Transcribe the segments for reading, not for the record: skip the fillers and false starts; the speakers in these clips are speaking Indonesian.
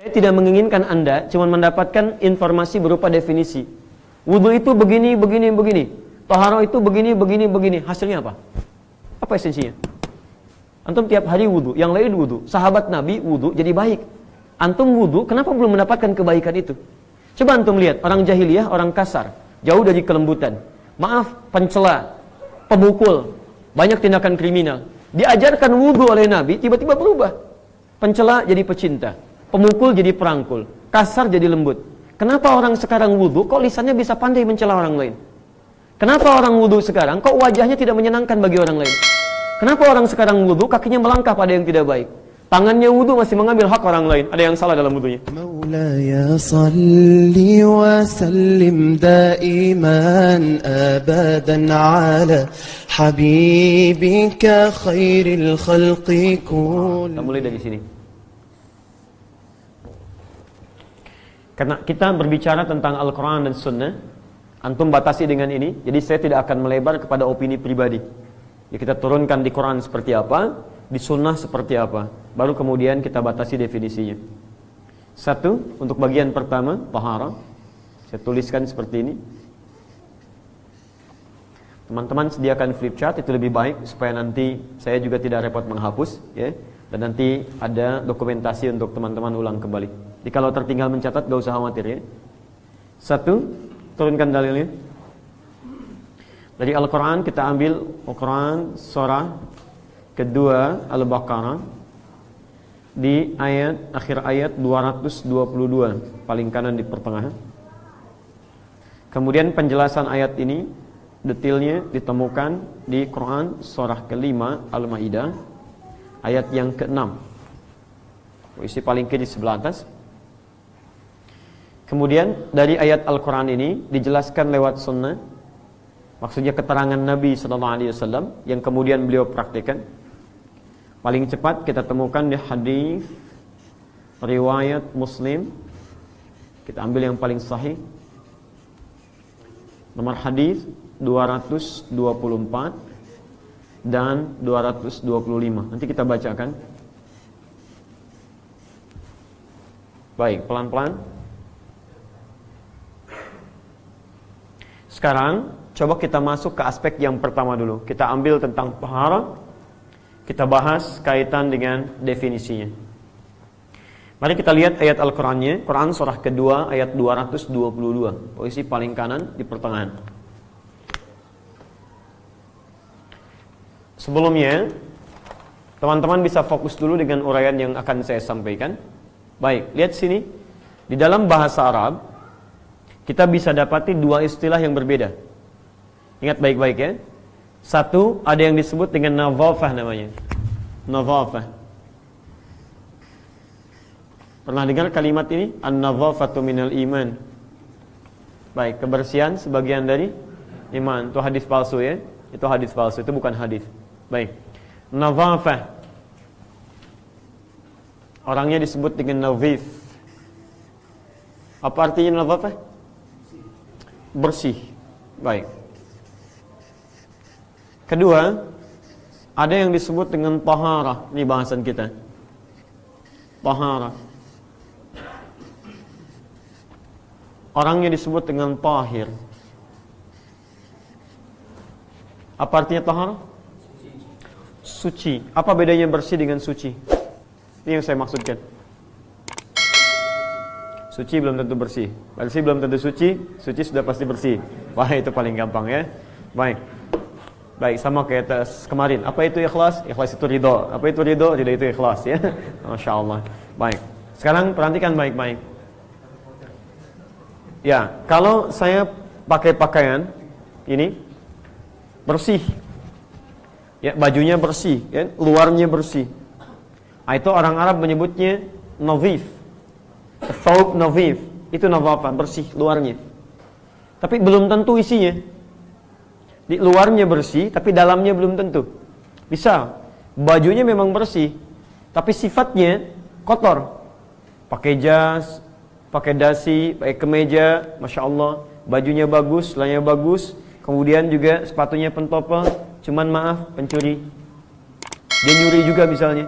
Saya tidak menginginkan Anda cuma mendapatkan informasi berupa definisi. Wudu itu begini, begini, begini. Taharah itu begini, begini, begini. Hasilnya apa? Apa esensinya? Antum tiap hari wudu, yang lain wudu. Sahabat Nabi wudu jadi baik. Antum wudu, kenapa belum mendapatkan kebaikan itu? Coba antum lihat, orang jahiliyah, orang kasar, jauh dari kelembutan. Maaf, pencela, pemukul, banyak tindakan kriminal. Diajarkan wudu oleh Nabi, tiba-tiba berubah. Pencela jadi pecinta, pemukul jadi perangkul, kasar jadi lembut. Kenapa orang sekarang wudu, kok lisannya bisa pandai mencela orang lain? Kenapa orang wudu sekarang, kok wajahnya tidak menyenangkan bagi orang lain? Kenapa orang sekarang wudu, kakinya melangkah pada yang tidak baik? Tangannya wudu masih mengambil hak orang lain. Ada yang salah dalam wudunya. Maulaya salli wa sallim daiman abadan ala habibika khairil khalqi kun. Kita mulai dari sini. Karena kita berbicara tentang Al-Quran dan Sunnah, antum batasi dengan ini. Jadi saya tidak akan melebar kepada opini pribadi. Ya, kita turunkan di Quran seperti apa, di Sunnah seperti apa, baru kemudian kita batasi definisinya. Satu, untuk bagian pertama, taharah, saya tuliskan seperti ini. Teman-teman sediakan flip chart, itu lebih baik supaya nanti saya juga tidak repot menghapus, ya. Dan nanti ada dokumentasi untuk teman-teman ulang kembali. Jadi kalau tertinggal mencatat, gak usah khawatir, ya. Satu, turunkan dalilnya. Dari Al-Quran kita ambil Al-Quran surah kedua Al-Baqarah di akhir ayat 222, paling kanan di pertengahan. Kemudian penjelasan ayat ini detailnya ditemukan di Quran surah kelima Al-Maidah ayat yang ke-6. Isi paling kiri sebelah atas. Kemudian dari ayat Al-Quran ini dijelaskan lewat sunnah. Maksudnya keterangan Nabi SAW yang kemudian beliau praktikkan. Paling cepat kita temukan di hadis riwayat Muslim. Kita ambil yang paling sahih. Nomor hadis 224 dan 225. Nanti kita bacakan. Baik, pelan-pelan. Sekarang coba kita masuk ke aspek yang pertama dulu. Kita ambil tentang taharah. Kita bahas kaitan dengan definisinya. Mari kita lihat ayat Al-Qurannya. Quran surah kedua ayat 222. Posisi paling kanan di pertengahan. Sebelumnya, teman-teman bisa fokus dulu dengan uraian yang akan saya sampaikan. Baik, lihat sini. Di dalam bahasa Arab, kita bisa dapati dua istilah yang berbeda. Ingat baik-baik ya. Satu, ada yang disebut dengan nadhafah namanya. Nadhafah. Pernah dengar kalimat ini? An-nadhafatu minal iman. Baik, kebersihan sebagian dari iman. Itu hadis palsu ya. Itu hadis palsu, itu bukan hadis. Baik. Nadhafah. Orangnya disebut dengan nadhif. Apa artinya nadhafah? Bersih. Baik. Kedua, ada yang disebut dengan taharah. Ini bahasan kita. Taharah. Orangnya disebut dengan tahir. Apa artinya taharah? Suci. Apa bedanya bersih dengan suci? Ini yang saya maksudkan. Suci belum tentu bersih. Bersih belum tentu suci. Suci sudah pasti bersih. Wah, itu paling gampang ya. Baik. Baik, sama kayak tes kemarin. Apa itu ikhlas? Ikhlas itu ridho. Apa itu ridho? Ridho itu ikhlas ya. Masya Allah. Baik. Sekarang perhatikan baik-baik. Ya, kalau saya pakai pakaian ini bersih, ya bajunya bersih, ya, luarnya bersih. Itu orang Arab menyebutnya nadhif. Thawb nadhif. Itu nadhafah, bersih luarnya. Tapi belum tentu isinya. Di luarnya bersih, tapi dalamnya belum tentu. Misal, bajunya memang bersih, tapi sifatnya kotor. Pakai jas, pakai dasi, pakai kemeja, Masya Allah, bajunya bagus, celananya bagus, kemudian juga sepatunya pentopel, cuman maaf, pencuri. Dia nyuri juga misalnya.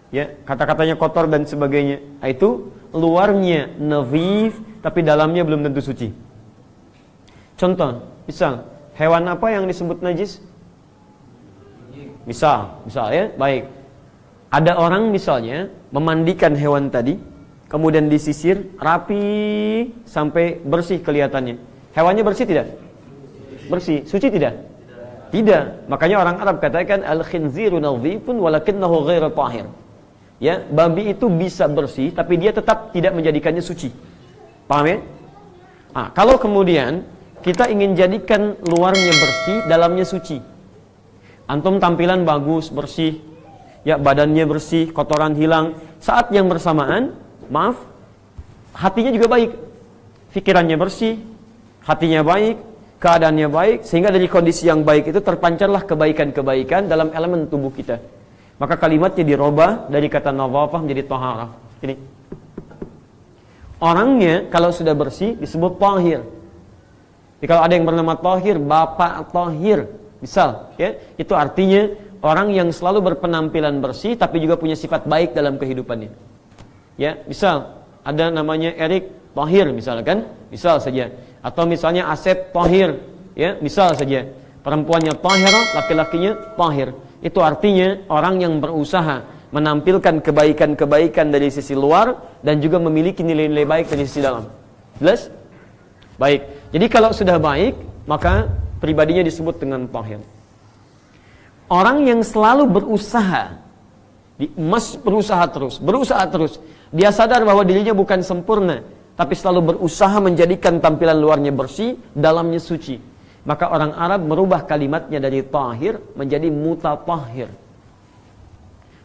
Ya, kata-katanya kotor dan sebagainya. Itu luarnya nadhif tapi dalamnya belum tentu suci. Contoh, misal hewan apa yang disebut najis? Misal ya, baik. Ada orang misalnya memandikan hewan tadi, kemudian disisir rapi sampai bersih kelihatannya. Hewannya bersih tidak? Bersih. Suci tidak? Tidak. Makanya orang Arab katakan al-khinziru nadhifun walakinnahu ghairu tahir. Ya, babi itu bisa bersih tapi dia tetap tidak menjadikannya suci. Paham ya? Kalau kemudian kita ingin jadikan luarnya bersih, dalamnya suci. Antum tampilan bagus, bersih, ya badannya bersih, kotoran hilang. Saat yang bersamaan, maaf, hatinya juga baik. Pikirannya bersih, hatinya baik, keadaannya baik, sehingga dari kondisi yang baik itu terpancarlah kebaikan-kebaikan dalam elemen tubuh kita. Maka kalimatnya dirubah dari kata nadhafah menjadi taharah. Ini. Orangnya kalau sudah bersih disebut tahir. Jadi kalau ada yang bernama Tahir, Bapak Tahir, misal, ya, itu artinya orang yang selalu berpenampilan bersih, tapi juga punya sifat baik dalam kehidupannya. Ya, misal ada namanya Erik Tahir, misalkan, misal saja, atau misalnya Asep Tahir, ya, misal saja, perempuannya Tahirah, laki-lakinya Tahir. Itu artinya orang yang berusaha menampilkan kebaikan-kebaikan dari sisi luar dan juga memiliki nilai-nilai baik dari sisi dalam. Jelas? Baik. Jadi kalau sudah baik, maka pribadinya disebut dengan tahir. Orang yang selalu berusaha, berusaha terus. Dia sadar bahwa dirinya bukan sempurna, tapi selalu berusaha menjadikan tampilan luarnya bersih, dalamnya suci. Maka orang Arab merubah kalimatnya dari tahir menjadi mutatahhir.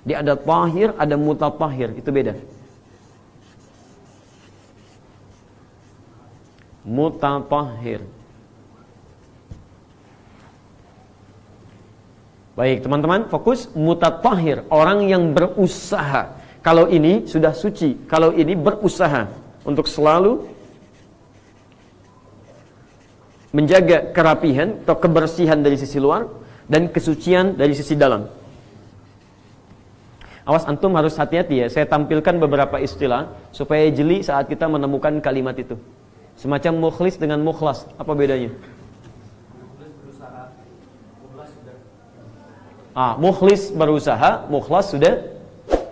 Dia ada tahir, ada mutatahhir, itu beda. Mutatahhir. Baik teman-teman, fokus mutatahhir, orang yang berusaha. Kalau ini sudah suci, kalau ini berusaha untuk selalu menjaga kerapihan atau kebersihan dari sisi luar dan kesucian dari sisi dalam. Awas antum harus hati-hati ya, saya tampilkan beberapa istilah supaya jeli saat kita menemukan kalimat itu. Semacam mukhlis dengan mukhlas, apa bedanya? Mukhlis berusaha, mukhlas sudah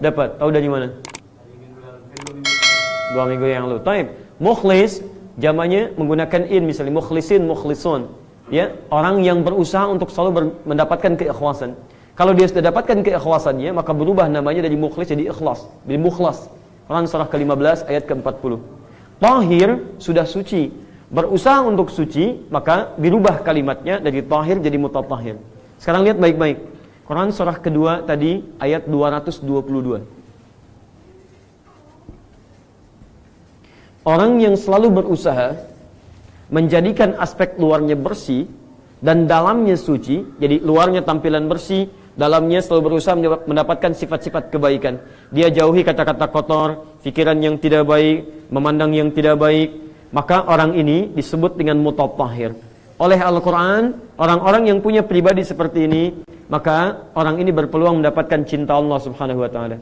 dapat. Tahu dari mana? 2 minggu yang lalu. Taib. Mukhlis jamaknya menggunakan in, misalnya mukhlisin, mukhlisun. Ya, orang yang berusaha untuk selalu mendapatkan keikhlasan. Kalau dia sudah dapatkan keikhlasannya, maka berubah namanya dari mukhlis jadi ikhlas, jadi mukhlas. Quran surah ke-15 ayat ke-40. Tahir sudah suci, berusaha untuk suci, maka dirubah kalimatnya dari tahir jadi mutatahhir. Sekarang lihat baik-baik. Quran surah kedua tadi ayat 222. Orang yang selalu berusaha menjadikan aspek luarnya bersih dan dalamnya suci, jadi luarnya tampilan bersih, dalamnya selalu berusaha mendapatkan sifat-sifat kebaikan. Dia jauhi kata-kata kotor, pikiran yang tidak baik, memandang yang tidak baik. Maka orang ini disebut dengan mutatahhir. Oleh Al-Quran, orang-orang yang punya pribadi seperti ini, maka orang ini berpeluang mendapatkan cinta Allah subhanahu wa ta'ala.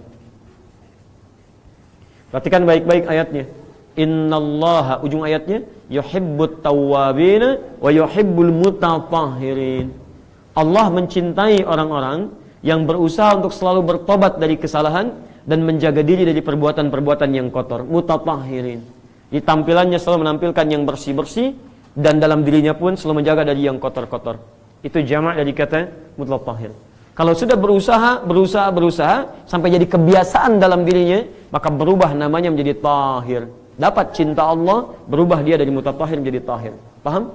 Perhatikan baik-baik ayatnya. Innallaha, ujung ayatnya, yuhibbut tawwabina wa yuhibbul mutatahhirin. Allah mencintai orang-orang yang berusaha untuk selalu bertobat dari kesalahan dan menjaga diri dari perbuatan-perbuatan yang kotor. Mutatahhirin. Di tampilannya selalu menampilkan yang bersih-bersih dan dalam dirinya pun selalu menjaga dari yang kotor-kotor. Itu jamak dari kata mutatahhir. Kalau sudah berusaha sampai jadi kebiasaan dalam dirinya, maka berubah namanya menjadi tahir. Dapat cinta Allah, berubah dia dari mutatahhir menjadi tahir. Paham?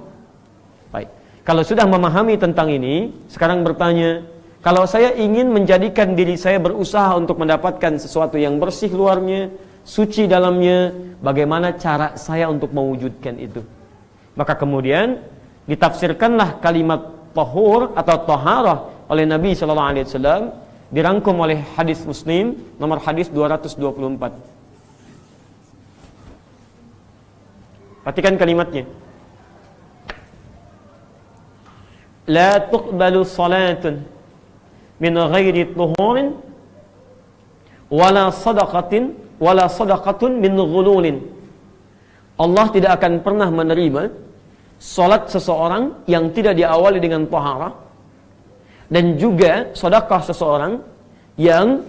Baik. Kalau sudah memahami tentang ini, sekarang bertanya, kalau saya ingin menjadikan diri saya berusaha untuk mendapatkan sesuatu yang bersih luarnya, suci dalamnya, bagaimana cara saya untuk mewujudkan itu? Maka kemudian ditafsirkanlah kalimat tahur atau taharah oleh Nabi SAW, dirangkum oleh hadis Muslim nomor hadis 224. Perhatikan kalimatnya. La tuqbalu salatun min ghairi tuhurin wala sadaqatin wala sadaqatun min ghululin. Allah tidak akan pernah menerima salat seseorang yang tidak diawali dengan taharah, dan juga sedekah seseorang yang,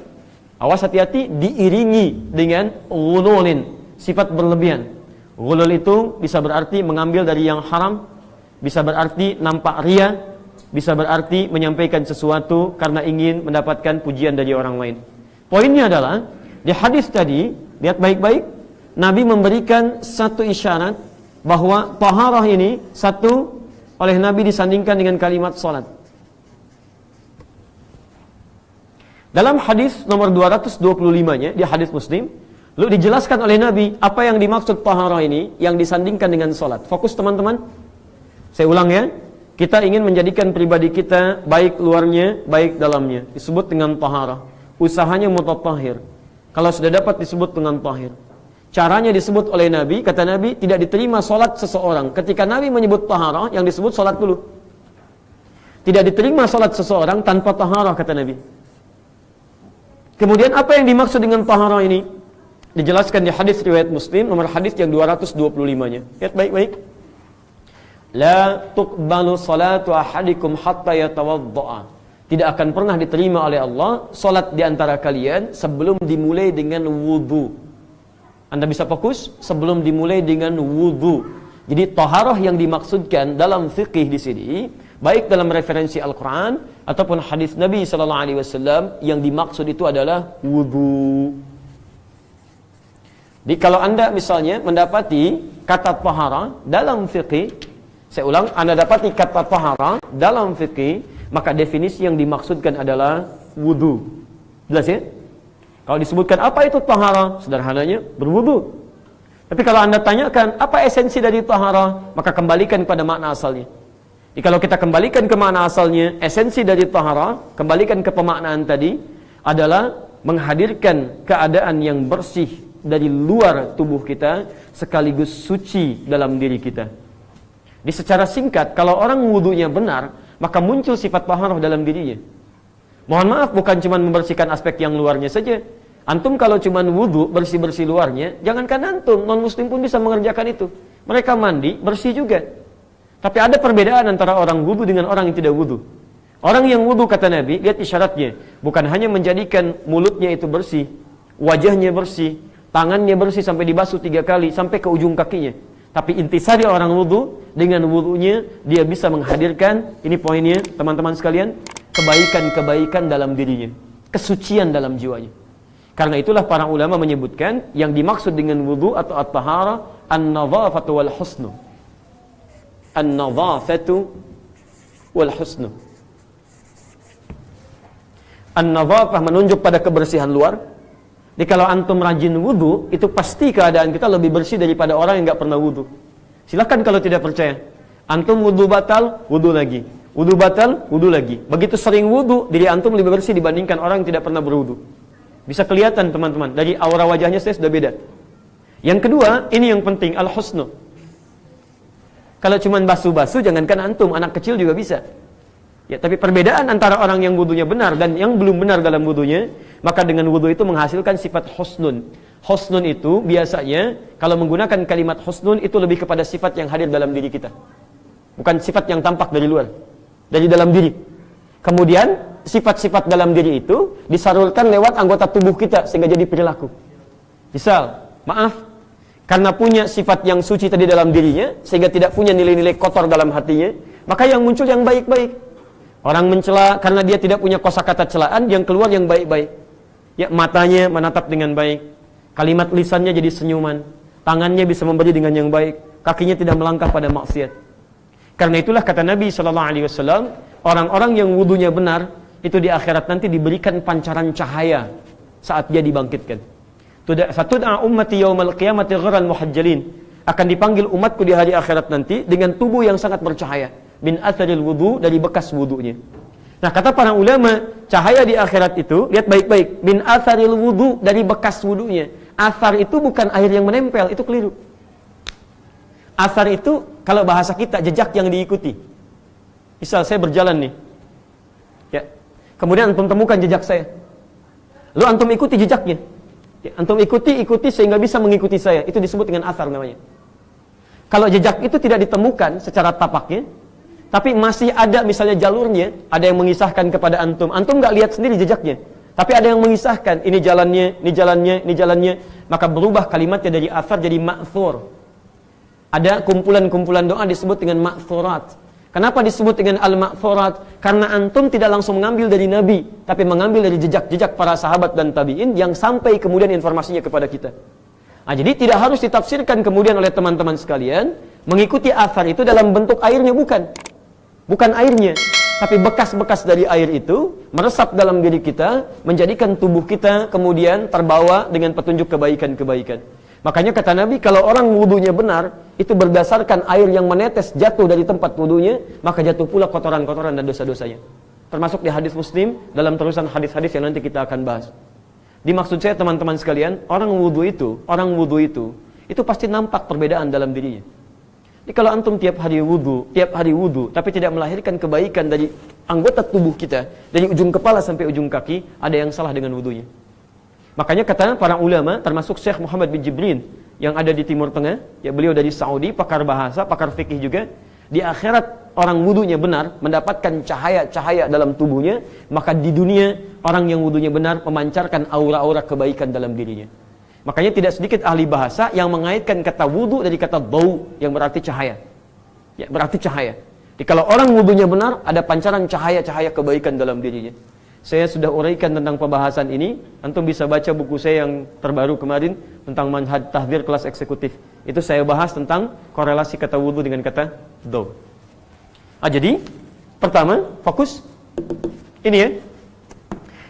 awas hati-hati, diiringi dengan ghululin, sifat berlebihan. Ghulul itu bisa berarti mengambil dari yang haram, bisa berarti nampak ria, bisa berarti menyampaikan sesuatu karena ingin mendapatkan pujian dari orang lain. Poinnya adalah, di hadis tadi, lihat baik-baik, Nabi memberikan satu isyarat bahwa taharah ini satu oleh Nabi disandingkan dengan kalimat salat. Dalam hadis nomor 225-nya, di hadis Muslim, lalu dijelaskan oleh Nabi apa yang dimaksud taharah ini yang disandingkan dengan salat. Fokus teman-teman. Saya ulang ya. Kita ingin menjadikan pribadi kita baik luarnya, baik dalamnya. Disebut dengan taharah. Usahanya mutatahhir. Kalau sudah dapat disebut dengan tahir. Caranya disebut oleh Nabi, kata Nabi, tidak diterima salat seseorang. Ketika Nabi menyebut taharah, yang disebut salat dulu. Tidak diterima salat seseorang tanpa taharah, kata Nabi. Kemudian apa yang dimaksud dengan taharah ini? Dijelaskan di hadis riwayat Muslim, nomor hadis yang 225-nya. Lihat baik-baik. La tuqbalu salatu ahadikum hatta yatawadda'a. Tidak akan pernah diterima oleh Allah salat di antara kalian sebelum dimulai dengan wudu. Anda bisa fokus sebelum dimulai dengan wudu. Jadi taharah yang dimaksudkan dalam fikih di sini, baik dalam referensi Al-Quran ataupun hadis Nabi SAW, yang dimaksud itu adalah wudu. Jadi kalau Anda misalnya mendapati kata taharah dalam fikih, saya ulang, Anda dapati kata taharah dalam fikih, maka definisi yang dimaksudkan adalah wudu. Jelas ya? Kalau disebutkan apa itu taharah, sederhananya berwudu. Tapi kalau Anda tanyakan apa esensi dari taharah, maka kembalikan pada makna asalnya. Jadi kalau kita kembalikan ke makna asalnya, esensi dari taharah, kembalikan ke pemaknaan tadi, adalah menghadirkan keadaan yang bersih dari luar tubuh kita, sekaligus suci dalam diri kita. Di secara singkat, kalau orang wudunya benar, maka muncul sifat taharah dalam dirinya. Mohon maaf, bukan cuma membersihkan aspek yang luarnya saja. Antum kalau cuma wudu, bersih-bersih luarnya, jangankan antum, non-muslim pun bisa mengerjakan itu. Mereka mandi, bersih juga. Tapi ada perbedaan antara orang wudu dengan orang yang tidak wudu. Orang yang wudu, kata Nabi, lihat isyaratnya, bukan hanya menjadikan mulutnya itu bersih, wajahnya bersih, tangannya bersih sampai dibasuh 3 kali, sampai ke ujung kakinya. Tapi intisari orang wudu, dengan wudunya dia bisa menghadirkan, ini poinnya teman-teman sekalian, kebaikan-kebaikan dalam dirinya, kesucian dalam jiwanya. Karena itulah para ulama menyebutkan yang dimaksud dengan wudu atau at-taharah an-nadhafatu wal husnu. An-nadhafatu wal husnu. An-nadhafah menunjuk pada kebersihan luar. Jadi kalau antum rajin wudu, itu pasti keadaan kita lebih bersih daripada orang yang enggak pernah wudu. Silakan kalau tidak percaya. Antum wudu batal, wudu lagi. Wudu batal, wudu lagi. Begitu sering wudu, diri antum lebih bersih dibandingkan orang yang tidak pernah berwudu. Bisa kelihatan teman-teman, dari aura wajahnya saya sudah beda. Yang kedua, ini yang penting, al-husnu. Kalau cuma basuh-basuh, jangankan antum, anak kecil juga bisa. Ya, tapi perbedaan antara orang yang wudunya benar dan yang belum benar dalam wudunya, maka dengan wudu itu menghasilkan sifat husnun. Husnun itu biasanya, kalau menggunakan kalimat husnun, itu lebih kepada sifat yang hadir dalam diri kita. Bukan sifat yang tampak dari luar, dari dalam diri. Kemudian sifat-sifat dalam diri itu disalurkan lewat anggota tubuh kita sehingga jadi perilaku. Misal, maaf, karena punya sifat yang suci tadi dalam dirinya sehingga tidak punya nilai-nilai kotor dalam hatinya, maka yang muncul yang baik-baik. Orang mencela karena dia tidak punya kosakata celaan, yang keluar yang baik-baik. Ya, matanya menatap dengan baik, kalimat lisannya jadi senyuman, tangannya bisa memberi dengan yang baik, kakinya tidak melangkah pada maksiat. Karena itulah kata Nabi SAW, orang-orang yang wudunya benar, itu di akhirat nanti diberikan pancaran cahaya saat dia dibangkitkan. Fatud'a ummati yaumal qiyamati ghurran muhajjalin. Akan dipanggil umatku di hari akhirat nanti dengan tubuh yang sangat bercahaya. Min atharil wudu, dari bekas wudunya. Nah, kata para ulama, cahaya di akhirat itu, lihat baik-baik, min atharil wudu, dari bekas wudunya. Athar itu bukan air yang menempel, itu keliru. Athar itu, kalau bahasa kita, jejak yang diikuti. Misal saya berjalan nih, ya, kemudian antum temukan jejak saya, lalu antum ikuti jejaknya, Antum ikuti sehingga bisa mengikuti saya. Itu disebut dengan athar namanya. Kalau jejak itu tidak ditemukan secara tapaknya, tapi masih ada misalnya jalurnya, ada yang mengisahkan kepada antum. Antum nggak lihat sendiri jejaknya, tapi ada yang mengisahkan ini jalannya, ini jalannya, ini jalannya, maka berubah kalimatnya dari athar jadi ma'thur. Ada kumpulan-kumpulan doa disebut dengan ma'thurat. Kenapa disebut dengan al-ma'thurat? Karena antum tidak langsung mengambil dari Nabi, tapi mengambil dari jejak-jejak para sahabat dan tabi'in yang sampai kemudian informasinya kepada kita. Nah, jadi tidak harus ditafsirkan kemudian oleh teman-teman sekalian, mengikuti athar itu dalam bentuk airnya, bukan airnya, tapi bekas-bekas dari air itu meresap dalam diri kita, menjadikan tubuh kita kemudian terbawa dengan petunjuk kebaikan-kebaikan. Makanya kata Nabi, kalau orang wudunya benar, itu berdasarkan air yang menetes jatuh dari tempat wudunya, maka jatuh pula kotoran-kotoran dan dosa-dosanya. Termasuk di hadis Muslim, dalam terusan hadis-hadis yang nanti kita akan bahas. Dimaksud saya teman-teman sekalian, orang wudu itu pasti nampak perbedaan dalam dirinya. Jadi kalau antum tiap hari wudu, tapi tidak melahirkan kebaikan dari anggota tubuh kita, dari ujung kepala sampai ujung kaki, ada yang salah dengan wudunya. Makanya kata para ulama, termasuk Syekh Muhammad bin Jibrin yang ada di Timur Tengah, ya beliau dari Saudi, pakar bahasa, pakar fikih juga, di akhirat orang wudunya benar, mendapatkan cahaya-cahaya dalam tubuhnya, maka di dunia orang yang wudunya benar memancarkan aura-aura kebaikan dalam dirinya. Makanya tidak sedikit ahli bahasa yang mengaitkan kata wudu dari kata dau yang berarti cahaya. Ya, berarti cahaya. Jadi kalau orang wudunya benar, ada pancaran cahaya-cahaya kebaikan dalam dirinya. Saya sudah uraikan tentang pembahasan ini. Antum bisa baca buku saya yang terbaru kemarin tentang manhaj tahdzir kelas eksekutif. Itu saya bahas tentang korelasi kata wudu dengan kata dau. Jadi pertama fokus ini ya.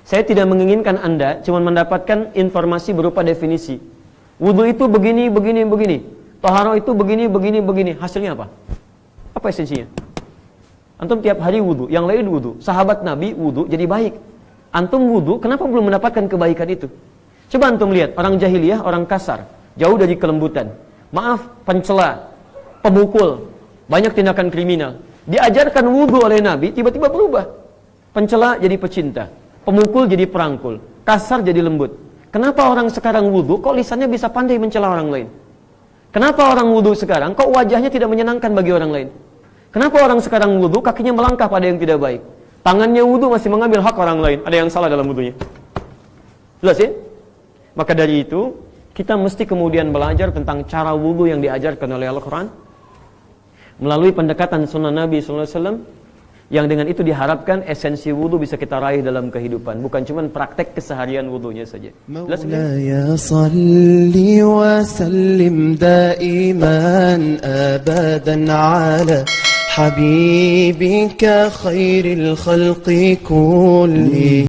Saya tidak menginginkan Anda cuma mendapatkan informasi berupa definisi. Wudu itu begini. Taharah itu begini. Hasilnya apa? Apa esensinya? Antum tiap hari wudu, yang lain wudu. Sahabat Nabi wudu jadi baik. Antum wudu, kenapa belum mendapatkan kebaikan itu? Coba antum lihat, orang jahiliyah, orang kasar, jauh dari kelembutan. Maaf, pencela, pemukul, banyak tindakan kriminal. Diajarkan wudu oleh Nabi, tiba-tiba berubah. Pencela jadi pecinta, pemukul jadi perangkul, kasar jadi lembut. Kenapa orang sekarang wudu, kok lisannya bisa pandai mencela orang lain? Kenapa orang wudu sekarang, kok wajahnya tidak menyenangkan bagi orang lain? Kenapa orang sekarang wudu, kakinya melangkah pada yang tidak baik? Tangannya wudu masih mengambil hak orang lain. Ada yang salah dalam wudunya. Jelas ya? Maka dari itu, kita mesti kemudian belajar tentang cara wudu yang diajarkan oleh Al-Quran melalui pendekatan sunnah Nabi SAW, yang dengan itu diharapkan esensi wudu bisa kita raih dalam kehidupan, bukan cuma praktek keseharian wudunya saja. Maulaya salli wa sallim daiman abadan ala حبيبك خير الخلق كلهم